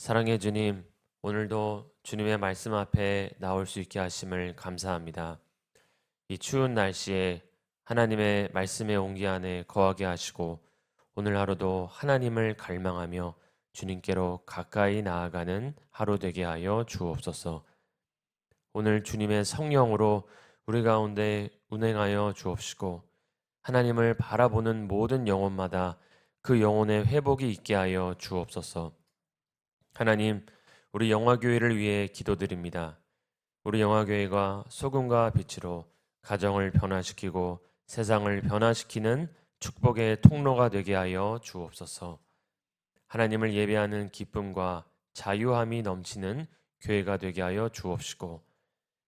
사랑해 주님, 오늘도 주님의 말씀 앞에 나올 수 있게 하심을 감사합니다. 이 추운 날씨에 하나님의 말씀의 온기 안에 거하게 하시고 오늘 하루도 하나님을 갈망하며 주님께로 가까이 나아가는 하루 되게 하여 주옵소서. 오늘 주님의 성령으로 우리 가운데 운행하여 주옵시고 하나님을 바라보는 모든 영혼마다 그 영혼의 회복이 있게 하여 주옵소서. 하나님, 우리 영화교회를 위해 기도드립니다. 우리 영화교회가 소금과 빛으로 가정을 변화시키고 세상을 변화시키는 축복의 통로가 되게 하여 주옵소서. 하나님을 예배하는 기쁨과 자유함이 넘치는 교회가 되게 하여 주옵시고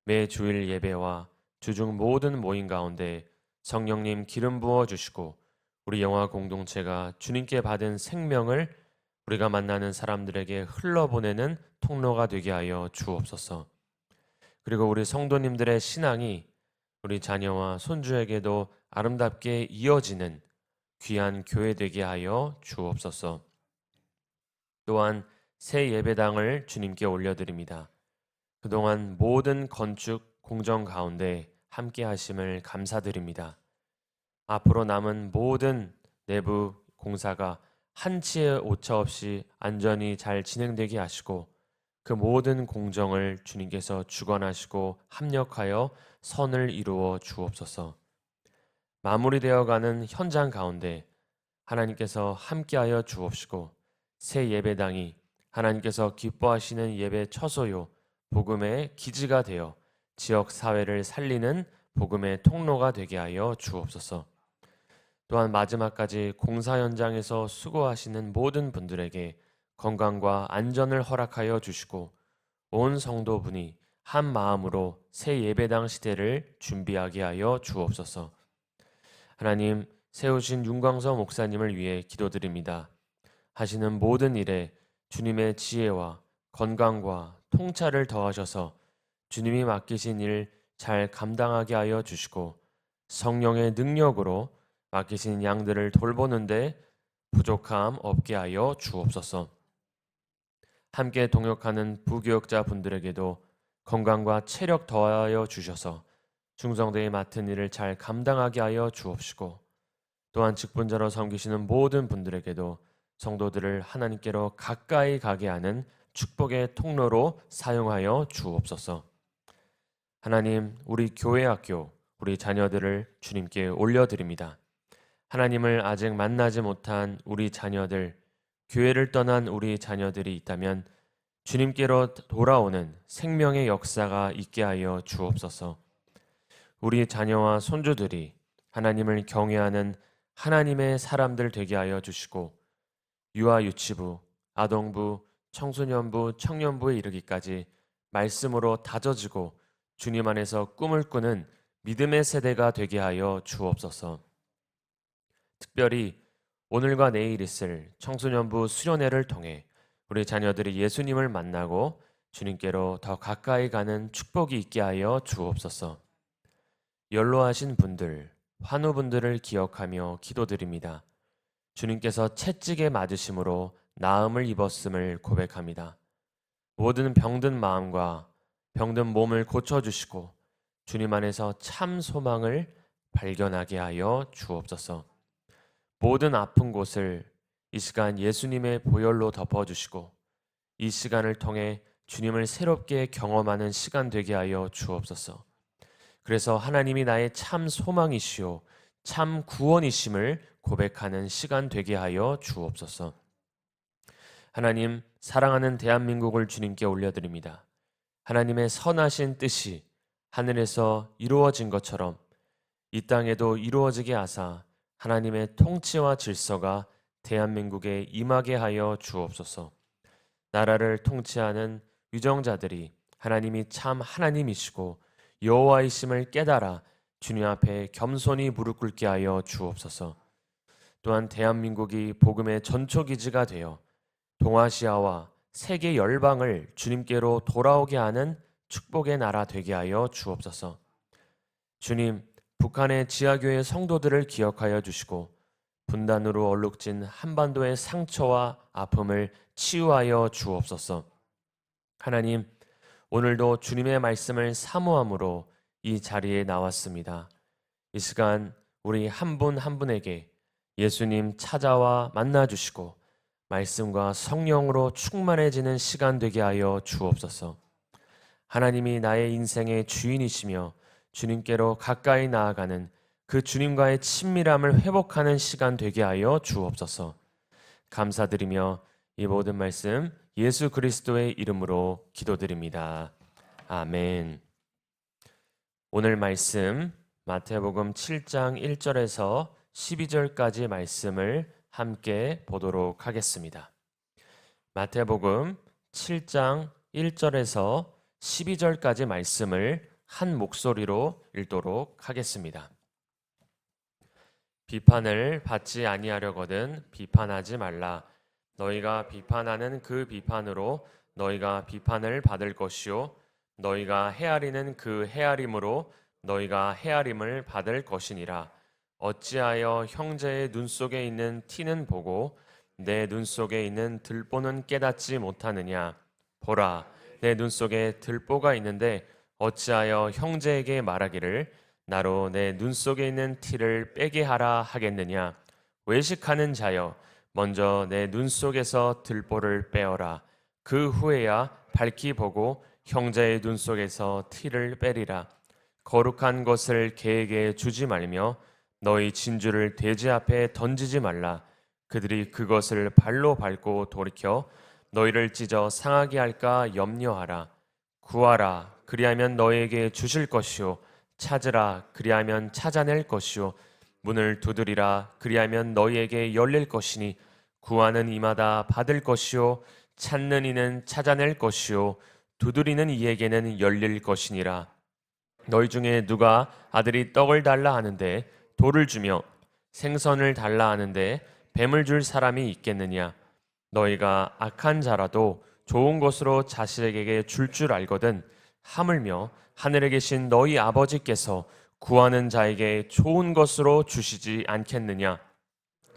매 주일 예배와 주중 모든 모임 가운데 성령님 기름 부어 주시고 우리 영화 공동체가 주님께 받은 생명을 우리가 만나는 사람들에게 흘러보내는 통로가 되게 하여 주옵소서. 그리고 우리 성도님들의 신앙이 우리 자녀와 손주에게도 아름답게 이어지는 귀한 교회 되게 하여 주옵소서. 또한 새 예배당을 주님께 올려드립니다. 그동안 모든 건축 공정 가운데 함께 하심을 감사드립니다. 앞으로 남은 모든 내부 공사가 한치의 오차 없이 안전히 잘 진행되게 하시고 그 모든 공정을 주님께서 주관하시고 합력하여 선을 이루어 주옵소서. 마무리되어가는 현장 가운데 하나님께서 함께하여 주옵시고 새 예배당이 하나님께서 기뻐하시는 예배 처소요 복음의 기지가 되어 지역 사회를 살리는 복음의 통로가 되게 하여 주옵소서. 또한 마지막까지 공사 현장에서 수고하시는 모든 분들에게 건강과 안전을 허락하여 주시고 온 성도분이 한 마음으로 새 예배당 시대를 준비하게 하여 주옵소서. 하나님, 세우신 윤광서 목사님을 위해 기도드립니다. 하시는 모든 일에 주님의 지혜와 건강과 통찰을 더하셔서 주님이 맡기신 일 잘 감당하게 하여 주시고 성령의 능력으로 맡기신 양들을 돌보는데 부족함 없게 하여 주옵소서. 함께 동역하는 부교역자 분들에게도 건강과 체력 더하여 주셔서 충성되이 맡은 일을 잘 감당하게 하여 주옵시고 또한 직분자로 섬기시는 모든 분들에게도 성도들을 하나님께로 가까이 가게 하는 축복의 통로로 사용하여 주옵소서. 하나님, 우리 교회 학교, 우리 자녀들을 주님께 올려드립니다. 하나님을 아직 만나지 못한 우리 자녀들, 교회를 떠난 우리 자녀들이 있다면 주님께로 돌아오는 생명의 역사가 있게 하여 주옵소서. 우리 자녀와 손주들이 하나님을 경외하는 하나님의 사람들 되게 하여 주시고 유아 유치부, 아동부, 청소년부, 청년부에 이르기까지 말씀으로 다져지고 주님 안에서 꿈을 꾸는 믿음의 세대가 되게 하여 주옵소서. 특별히 오늘과 내일 있을 청소년부 수련회를 통해 우리 자녀들이 예수님을 만나고 주님께로 더 가까이 가는 축복이 있게 하여 주옵소서. 연로하신 분들, 환우분들을 기억하며 기도드립니다. 주님께서 채찍에 맞으심으로 나음을 입었음을 고백합니다. 모든 병든 마음과 병든 몸을 고쳐주시고 주님 안에서 참 소망을 발견하게 하여 주옵소서. 모든 아픈 곳을 이 시간 예수님의 보혈로 덮어주시고 이 시간을 통해 주님을 새롭게 경험하는 시간 되게 하여 주옵소서. 그래서 하나님이 나의 참 소망이시오 참 구원이심을 고백하는 시간 되게 하여 주옵소서. 하나님, 사랑하는 대한민국을 주님께 올려드립니다. 하나님의 선하신 뜻이 하늘에서 이루어진 것처럼 이 땅에도 이루어지게 하사 하나님의 통치와 질서가 대한민국에 임하게 하여 주옵소서. 나라를 통치하는 위정자들이 하나님이 참 하나님이시고 여호와이심을 깨달아 주님 앞에 겸손히 무릎 꿇게 하여 주옵소서. 또한 대한민국이 복음의 전초기지가 되어 동아시아와 세계 열방을 주님께로 돌아오게 하는 축복의 나라 되게 하여 주옵소서. 주님, 북한의 지하교회 성도들을 기억하여 주시고 분단으로 얼룩진 한반도의 상처와 아픔을 치유하여 주옵소서. 하나님, 오늘도 주님의 말씀을 사모함으로 이 자리에 나왔습니다. 이 시간 우리 한 분 한 분에게 예수님 찾아와 만나주시고 말씀과 성령으로 충만해지는 시간 되게 하여 주옵소서. 하나님이 나의 인생의 주인이시며 주님께로 가까이 나아가는 그 주님과의 친밀함을 회복하는 시간 되게 하여 주옵소서. 감사드리며 이 모든 말씀 예수 그리스도의 이름으로 기도드립니다. 아멘. 오늘 말씀 마태복음 7장 1절에서 12절까지 말씀을 함께 보도록 하겠습니다. 마태복음 7장 1절에서 12절까지 말씀을 한 목소리로 읽도록 하겠습니다. 비판을 받지 아니하려거든 비판하지 말라. 너희가 비판하는 그 비판으로 너희가 비판을 받을 것이요 너희가 헤아리는 그 헤아림으로 너희가 헤아림을 받을 것이니라. 어찌하여 형제의 눈 속에 있는 티는 보고 내 눈 속에 있는 들보는 깨닫지 못하느냐. 보라, 내 눈 속에 들보가 있는데 어찌하여 형제에게 말하기를 나로 내 눈 속에 있는 티를 빼게 하라 하겠느냐. 외식하는 자여, 먼저 내 눈 속에서 들보를 빼어라. 그 후에야 밝히 보고 형제의 눈 속에서 티를 빼리라. 거룩한 것을 개에게 주지 말며 너희 진주를 돼지 앞에 던지지 말라. 그들이 그것을 발로 밟고 돌이켜 너희를 찢어 상하게 할까 염려하라. 구하라, 그리하면 너희에게 주실 것이요 찾으라, 그리하면 찾아낼 것이요 문을 두드리라, 그리하면 너희에게 열릴 것이니 구하는 이마다 받을 것이요 찾는 이는 찾아낼 것이요 두드리는 이에게는 열릴 것이니라. 너희 중에 누가 아들이 떡을 달라 하는데 돌을 주며 생선을 달라 하는데 뱀을 줄 사람이 있겠느냐. 너희가 악한 자라도 좋은 것으로 자식에게 줄 알거든 하물며 하늘에 계신 너희 아버지께서 구하는 자에게 좋은 것으로 주시지 않겠느냐.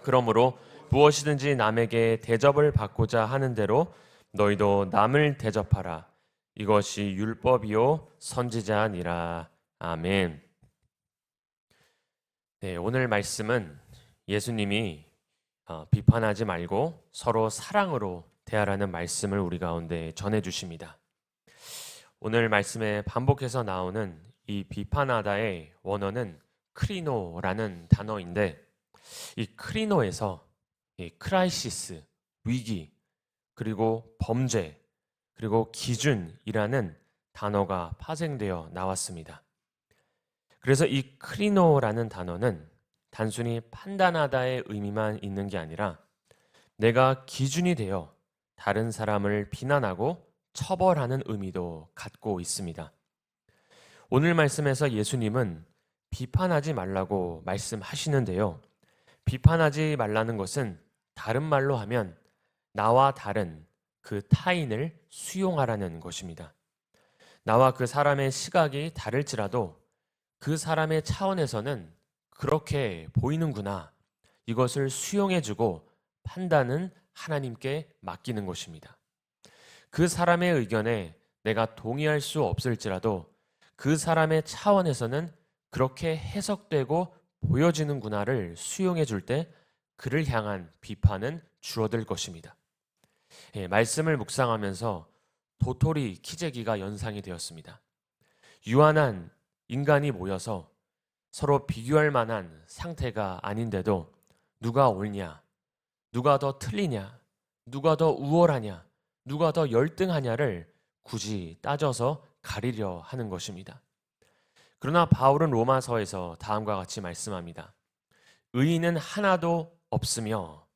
그러므로 무엇이든지 남에게 대접을 받고자 하는 대로 너희도 남을 대접하라. 이것이 율법이요 선지자니라. 아멘. 네, 오늘 말씀은 예수님이 비판하지 말고 서로 사랑으로 대하라는 말씀을 우리 가운데 전해주십니다. 오늘 말씀에 반복해서 나오는 이 비판하다의 원어는 크리노라는 단어인데 이 크리노에서 이 크라이시스, 위기, 그리고 범죄, 그리고 기준이라는 단어가 파생되어 나왔습니다. 그래서 이 크리노라는 단어는 단순히 판단하다의 의미만 있는 게 아니라 내가 기준이 되어 다른 사람을 비난하고 처벌하는 의미도 갖고 있습니다. 오늘 말씀에서 예수님은 비판하지 말라고 말씀하시는데요. 비판하지 말라는 것은 다른 말로 하면 나와 다른 그 타인을 수용하라는 것입니다. 나와 그 사람의 시각이 다를지라도 그 사람의 차원에서는 그렇게 보이는구나. 이것을 수용해주고 판단은 하나님께 맡기는 것입니다. 그 사람의 의견에 내가 동의할 수 없을지라도 그 사람의 차원에서는 그렇게 해석되고 보여지는구나를 수용해 줄 때 그를 향한 비판은 줄어들 것입니다. 말씀을 묵상하면서 도토리 키재기가 연상이 되었습니다. 유한한 인간이 모여서 서로 비교할 만한 상태가 아닌데도 누가 옳냐, 누가 더 틀리냐, 누가 더 우월하냐, 누가 더 열등하냐를 굳이 따져서 가리려 하는 것입니다. 그러나 바울은 로마서에서 다음과 같이 말씀합니다. 의인은 하나도 없으며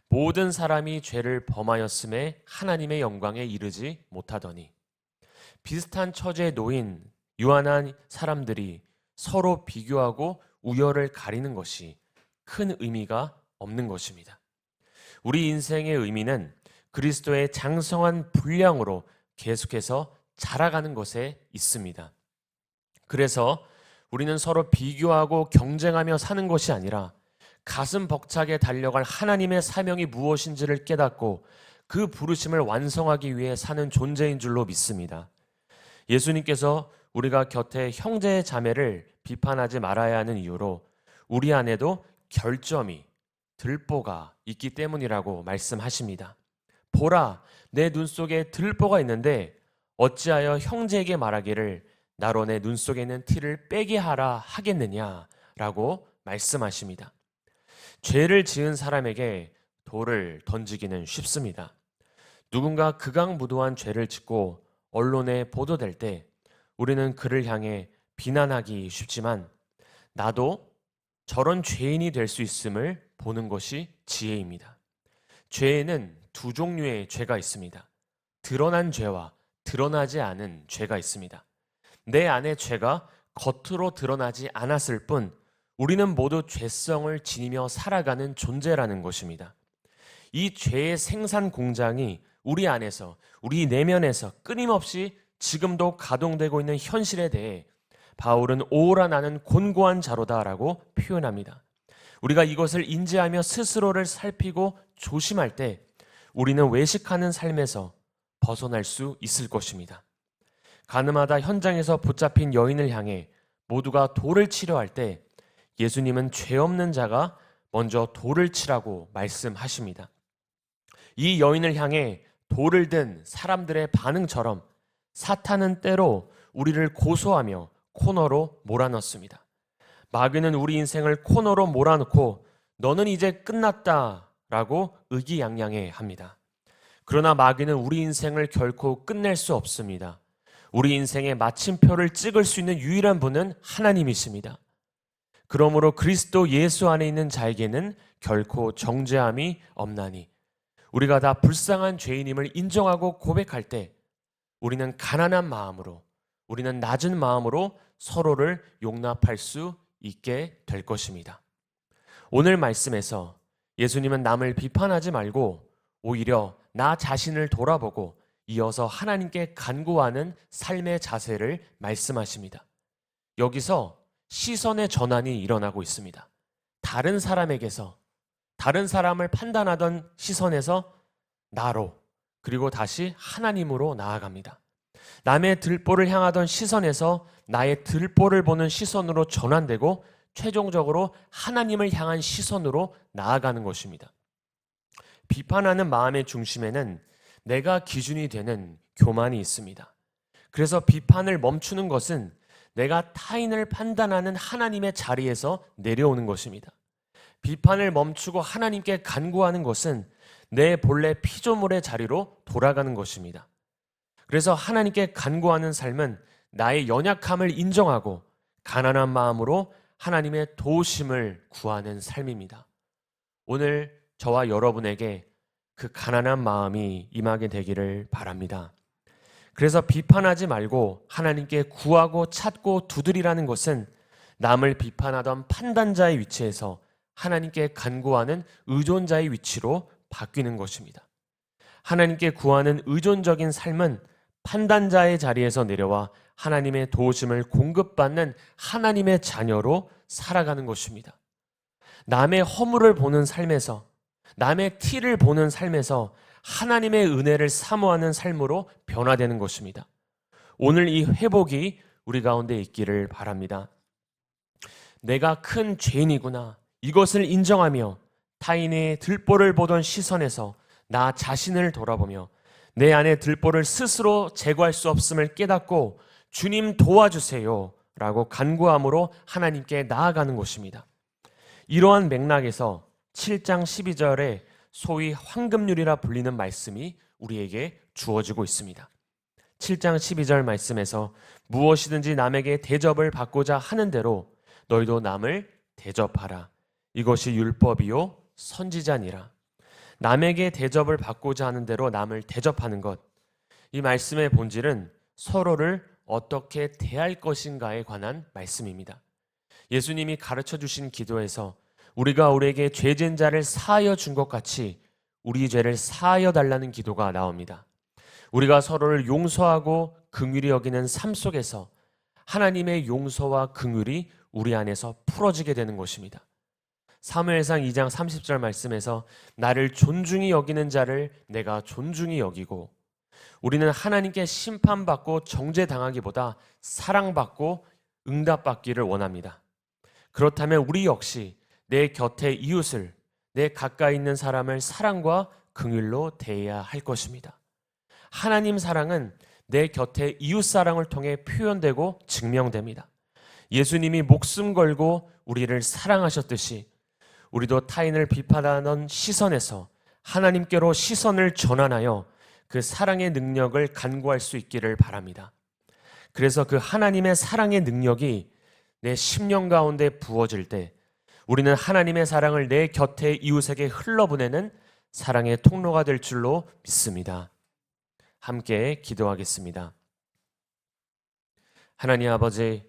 모든 사람이 죄를 범하였음에 하나님의 영광에 이르지 못하더니. 비슷한 처지에 놓인 유한한 사람들이 서로 비교하고 우열을 가리는 것이 큰 의미가 없는 것입니다. 우리 인생의 의미는 그리스도의 장성한 분량으로 계속해서 자라가는 것에 있습니다. 그래서 우리는 서로 비교하고 경쟁하며 사는 것이 아니라 가슴 벅차게 달려갈 하나님의 사명이 무엇인지를 깨닫고 그 부르심을 완성하기 위해 사는 존재인 줄로 믿습니다. 예수님께서 우리가 곁에 형제 자매를 비판하지 말아야 하는 이유로 우리 안에도 결점이, 들보가 있기 때문이라고 말씀하십니다. 보라, 내 눈 속에 들보가 있는데 어찌하여 형제에게 말하기를 나로 내 눈 속에 있는 티를 빼게 하라 하겠느냐라고 말씀하십니다. 죄를 지은 사람에게 돌을 던지기는 쉽습니다. 누군가 극악무도한 죄를 짓고 언론에 보도될 때 우리는 그를 향해 비난하기 쉽지만 나도 저런 죄인이 될 수 있음을 보는 것이 지혜입니다. 죄에는 두 종류의 죄가 있습니다. 드러난 죄와 드러나지 않은 죄가 있습니다. 내 안의 죄가 겉으로 드러나지 않았을 뿐 우리는 모두 죄성을 지니며 살아가는 존재라는 것입니다. 이 죄의 생산 공장이 우리 안에서, 우리 내면에서 끊임없이 지금도 가동되고 있는 현실에 대해 바울은 오라 나는 곤고한 자로다라고 표현합니다. 우리가 이것을 인지하며 스스로를 살피고 조심할 때 우리는 외식하는 삶에서 벗어날 수 있을 것입니다. 가늠하다 현장에서 붙잡힌 여인을 향해 모두가 돌을 치려 할 때 예수님은 죄 없는 자가 먼저 돌을 치라고 말씀하십니다. 이 여인을 향해 돌을 든 사람들의 반응처럼 사탄은 때로 우리를 고소하며 코너로 몰아넣습니다. 마귀는 우리 인생을 코너로 몰아넣고 너는 이제 끝났다라고 의기양양해 합니다. 그러나 마귀는 우리 인생을 결코 끝낼 수 없습니다. 우리 인생의 마침표를 찍을 수 있는 유일한 분은 하나님이십니다. 그러므로 그리스도 예수 안에 있는 자에게는 결코 정죄함이 없나니 우리가 다 불쌍한 죄인임을 인정하고 고백할 때 우리는 가난한 마음으로, 우리는 낮은 마음으로 서로를 용납할 수 있게 될 것입니다. 오늘 말씀에서 예수님은 남을 비판하지 말고 오히려 나 자신을 돌아보고 이어서 하나님께 간구하는 삶의 자세를 말씀하십니다. 여기서 시선의 전환이 일어나고 있습니다. 다른 사람에게서, 다른 사람을 판단하던 시선에서 나로, 그리고 다시 하나님으로 나아갑니다. 남의 들보를 향하던 시선에서 나의 들보를 보는 시선으로 전환되고 최종적으로 하나님을 향한 시선으로 나아가는 것입니다. 비판하는 마음의 중심에는 내가 기준이 되는 교만이 있습니다. 그래서 비판을 멈추는 것은 내가 타인을 판단하는 하나님의 자리에서 내려오는 것입니다. 비판을 멈추고 하나님께 간구하는 것은 내 본래 피조물의 자리로 돌아가는 것입니다. 그래서 하나님께 간구하는 삶은 나의 연약함을 인정하고 가난한 마음으로 하나님의 도우심을 구하는 삶입니다. 오늘 저와 여러분에게 그 가난한 마음이 임하게 되기를 바랍니다. 그래서 비판하지 말고 하나님께 구하고 찾고 두드리라는 것은 남을 비판하던 판단자의 위치에서 하나님께 간구하는 의존자의 위치로 바뀌는 것입니다. 하나님께 구하는 의존적인 삶은 판단자의 자리에서 내려와 하나님의 도우심을 공급받는 하나님의 자녀로 살아가는 것입니다. 남의 허물을 보는 삶에서, 남의 티를 보는 삶에서 하나님의 은혜를 사모하는 삶으로 변화되는 것입니다. 오늘 이 회복이 우리 가운데 있기를 바랍니다. 내가 큰 죄인이구나, 이것을 인정하며 타인의 들보를 보던 시선에서 나 자신을 돌아보며 내 안의 들보를 스스로 제거할 수 없음을 깨닫고 주님 도와주세요 라고 간구함으로 하나님께 나아가는 것입니다. 이러한 맥락에서 7장 12절에 소위 황금률이라 불리는 말씀이 우리에게 주어지고 있습니다. 7장 12절 말씀에서 무엇이든지 남에게 대접을 받고자 하는 대로 너희도 남을 대접하라. 이것이 율법이요 선지자니라. 남에게 대접을 받고자 하는 대로 남을 대접하는 것. 이 말씀의 본질은 서로를 어떻게 대할 것인가에 관한 말씀입니다. 예수님이 가르쳐 주신 기도에서 우리가 우리에게 죄진 자를 사하여 준 것 같이 우리 죄를 사하여 달라는 기도가 나옵니다. 우리가 서로를 용서하고 긍휼히 여기는 삶 속에서 하나님의 용서와 긍휼이 우리 안에서 풀어지게 되는 것입니다. 사무엘상 2장 30절 말씀에서 나를 존중히 여기는 자를 내가 존중히 여기고, 우리는 하나님께 심판받고 정죄당하기보다 사랑받고 응답받기를 원합니다. 그렇다면 우리 역시 내 곁의 이웃을, 내 가까이 있는 사람을 사랑과 긍휼로 대해야 할 것입니다. 하나님 사랑은 내 곁의 이웃 사랑을 통해 표현되고 증명됩니다. 예수님이 목숨 걸고 우리를 사랑하셨듯이 우리도 타인을 비판하는 시선에서 하나님께로 시선을 전환하여 그 사랑의 능력을 간구할 수 있기를 바랍니다. 그래서 그 하나님의 사랑의 능력이 내 심령 가운데 부어질 때 우리는 하나님의 사랑을 내 곁의 이웃에게 흘러보내는 사랑의 통로가 될 줄로 믿습니다. 함께 기도하겠습니다. 하나님 아버지,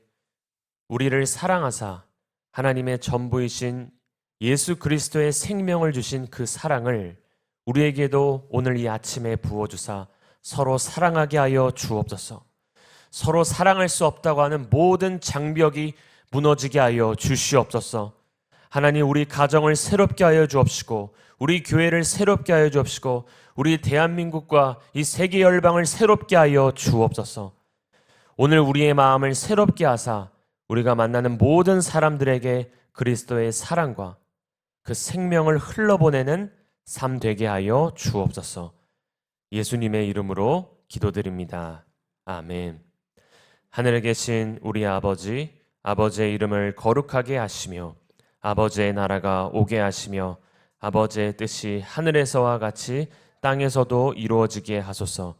우리를 사랑하사 하나님의 전부이신 예수 그리스도의 생명을 주신 그 사랑을 우리에게도 오늘 이 아침에 부어주사 서로 사랑하게 하여 주옵소서. 서로 사랑할 수 없다고 하는 모든 장벽이 무너지게 하여 주시옵소서. 하나님, 우리 가정을 새롭게 하여 주옵시고, 우리 교회를 새롭게 하여 주옵시고, 우리 대한민국과 이 세계 열방을 새롭게 하여 주옵소서. 오늘 우리의 마음을 새롭게 하사 우리가 만나는 모든 사람들에게 그리스도의 사랑과 그 생명을 흘러보내는 삶 되게 하여 주옵소서. 예수님의 이름으로 기도드립니다. 아멘. 하늘에 계신 우리 아버지, 아버지의 이름을 거룩하게 하시며 아버지의 나라가 오게 하시며 아버지의 뜻이 하늘에서와 같이 땅에서도 이루어지게 하소서.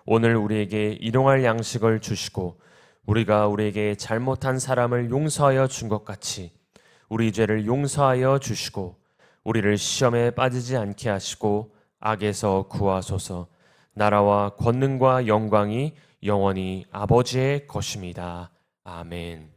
오늘 우리에게 일용할 양식을 주시고 우리가 우리에게 잘못한 사람을 용서하여 준 것 같이 우리 죄를 용서하여 주시고 우리를 시험에 빠지지 않게 하시고 악에서 구하소서. 나라와 권능과 영광이 영원히 아버지의 것입니다. 아멘.